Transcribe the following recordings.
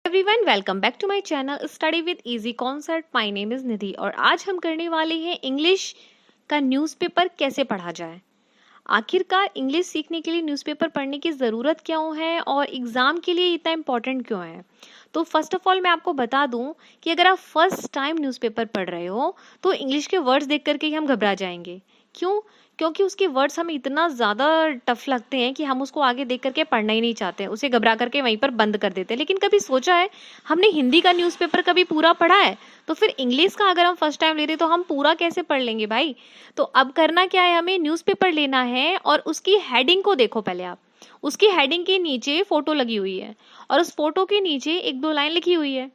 Everyone welcome back to my channel study with easy concept. My name is Nidhi और आज हम करने वाले हैं इंग्लिश का न्यूज़पेपर कैसे पढ़ा जाए। आखिरकार इंग्लिश सीखने के लिए न्यूज़पेपर पढ़ने की ज़रूरत क्यों है और एग्ज़ाम के लिए इतना इम्पोर्टेंट क्यों है। तो फर्स्ट ऑफ ऑल मैं आपको बता दूं कि अगर आप फर्स्ट टाइम न्यूज़पेपर पढ़ रहे हो तो इंग्लिश के वर्ड्स देख करके ही हम घबरा जाएंगे। क्यों? क्योंकि उसके वर्ड्स हमें इतना ज़्यादा टफ लगते हैं कि हम उसको आगे देख करके पढ़ना ही नहीं चाहते हैं, उसे घबरा करके वहीं पर बंद कर देते हैं। लेकिन कभी सोचा है हमने हिंदी का न्यूज़पेपर कभी पूरा पढ़ा है? तो फिर इंग्लिश का अगर हम फर्स्ट टाइम ले रहे तो हम पूरा कैसे पढ़ लेंगे भाई। तो अब करना क्या है, हमें न्यूज़पेपर लेना है और उसकी हेडिंग को देखो। पहले आप उसकी हेडिंग के नीचे फोटो लगी हुई है और उस फोटो के नीचे एक दो लाइन लिखी हुई है।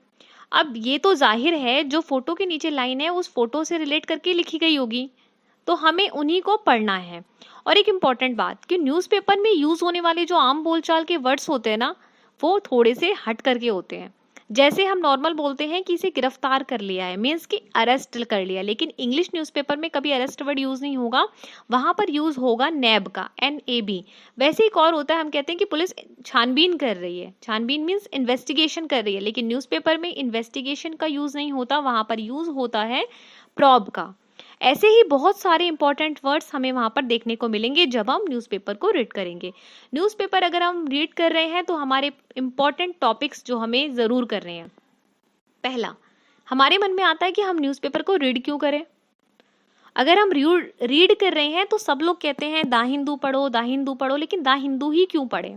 अब ये तो जाहिर है जो फोटो के नीचे लाइन है उस फोटो से रिलेट करके लिखी गई होगी, तो हमें उन्हीं को पढ़ना है। और एक इम्पॉर्टेंट बात कि न्यूज़पेपर में यूज होने वाले जो आम बोलचाल के वर्ड्स होते हैं ना, वो थोड़े से हट करके होते हैं। जैसे हम नॉर्मल बोलते हैं कि इसे गिरफ्तार कर लिया है, मीन्स कि अरेस्ट कर लिया, लेकिन इंग्लिश न्यूज़पेपर में कभी अरेस्ट वर्ड यूज नहीं होगा, वहां पर यूज होगा नैब का, NAB। वैसे एक और होता है, हम कहते हैं कि पुलिस छानबीन कर रही है, छानबीन मीन्स इन्वेस्टिगेशन कर रही है, लेकिन न्यूज़पेपर में इन्वेस्टिगेशन का यूज नहीं होता, वहां पर यूज होता है प्रॉब का। ऐसे ही बहुत सारे इंपॉर्टेंट वर्ड्स हमें वहां पर देखने को मिलेंगे जब हम न्यूज़पेपर को रीड करेंगे। न्यूज़पेपर अगर हम रीड कर रहे हैं तो हमारे इंपॉर्टेंट टॉपिक्स जो हमें जरूर कर रहे हैं। पहला, हमारे मन में आता है कि हम न्यूज़पेपर को रीड क्यों करें। अगर हम रीड कर रहे हैं तो सब लोग कहते हैं दा हिंदू पढ़ो, दा हिंदू पढ़ो, लेकिन दा हिंदू ही क्यों पढ़े।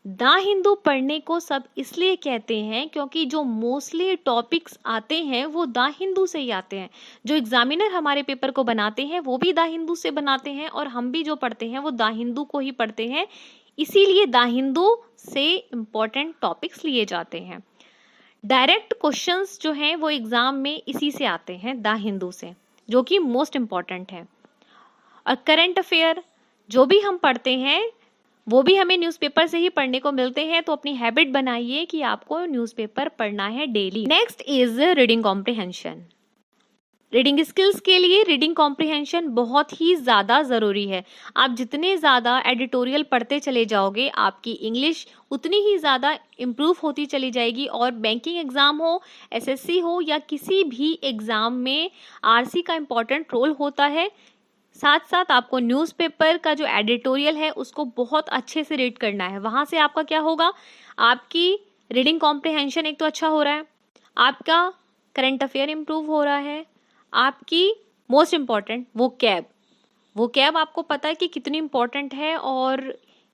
दा हिंदू पढ़ने को सब इसलिए कहते हैं क्योंकि जो मोस्टली टॉपिक्स आते हैं वो दा हिंदू से ही आते हैं। जो एग्जामिनर हमारे पेपर को बनाते हैं वो भी दा हिंदू से बनाते हैं और हम भी जो पढ़ते हैं वो दा हिंदू को ही पढ़ते हैं। इसीलिए दा हिंदू से इम्पोर्टेंट टॉपिक्स लिए जाते हैं। डायरेक्ट क्वेश्चंस जो हैं वो एग्जाम में इसी से आते हैं, दा हिंदू से, जो कि मोस्ट इम्पॉर्टेंट है। और करंट अफेयर जो भी हम पढ़ते हैं वो भी हमें न्यूज़पेपर से ही पढ़ने को मिलते हैं, तो अपनी हैबिट बनाइए कि आपको न्यूज़पेपर पढ़ना है daily. Next is reading comprehension. Reading skills के लिए रीडिंग कॉम्प्रिहेंशन बहुत ही ज़्यादा ज़रूरी है। आप जितने ज़्यादा एडिटोरियल पढ़ते चले जाओगे आपकी इंग्लिश उतनी ही ज़्यादा इम्प्रूव होती चली जाएगी। और बैंकिंग एग्ज़ाम हो, SSC हो या किसी भी एग्ज़ाम में RC का इम्पॉर्टेंट रोल होता है। साथ साथ आपको न्यूज़पेपर का जो एडिटोरियल है उसको बहुत अच्छे से रीड करना है। वहाँ से आपका क्या होगा, आपकी रीडिंग कॉम्प्रिहेंशन एक तो अच्छा हो रहा है, आपका करंट अफेयर इम्प्रूव हो रहा है, आपकी मोस्ट इम्पॉर्टेंट वो कैब आपको पता है कि कितनी इम्पॉर्टेंट है और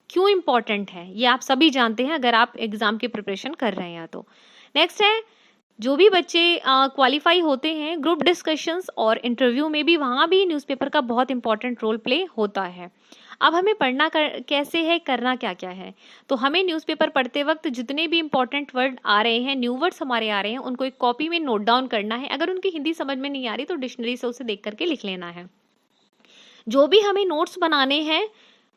क्यों इम्पॉर्टेंट है, ये आप सभी जानते हैं अगर आप एग्ज़ाम की प्रिपरेशन कर रहे हैं तो। नेक्स्ट है, जो भी बच्चे क्वालिफाई होते हैं ग्रुप डिस्कशंस और इंटरव्यू में भी, वहाँ भी न्यूज़पेपर का बहुत इंपॉर्टेंट रोल प्ले होता है। अब हमें पढ़ना कैसे है, करना क्या क्या है। तो हमें न्यूज़पेपर पढ़ते वक्त जितने भी इंपॉर्टेंट वर्ड आ रहे हैं, न्यू वर्ड्स हमारे आ रहे हैं, उनको एक कॉपी में नोट डाउन करना है। अगर उनकी हिंदी समझ में नहीं आ रही तो डिक्शनरी से उसे देख करके लिख लेना है। जो भी हमें नोट्स बनाने हैं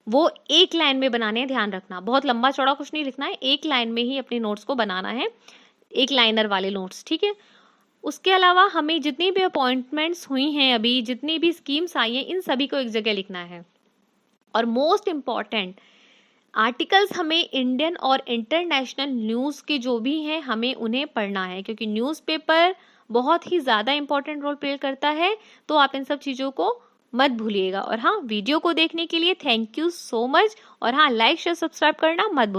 वो एक लाइन में बनाने हैं, ध्यान रखना, बहुत लंबा चौड़ा कुछ नहीं लिखना है, एक लाइन में ही अपने नोट्स को बनाना है, एक लाइनर वाले नोट्स, ठीक है। उसके अलावा हमें जितनी भी अपॉइंटमेंट्स हुई हैं अभी, जितनी भी स्कीम्स आई हैं, इन सभी को एक जगह लिखना है। और मोस्ट इम्पॉर्टेंट आर्टिकल्स हमें इंडियन और इंटरनेशनल न्यूज़ के जो भी हैं हमें उन्हें पढ़ना है, क्योंकि न्यूज़पेपर बहुत ही ज़्यादा इंपॉर्टेंट रोल प्ले करता है। तो आप इन सब चीज़ों को मत भूलिएगा। और हाँ, वीडियो को देखने के लिए थैंक यू सो मच। और हाँ, लाइक शेयर सब्सक्राइब करना मत भूलिए।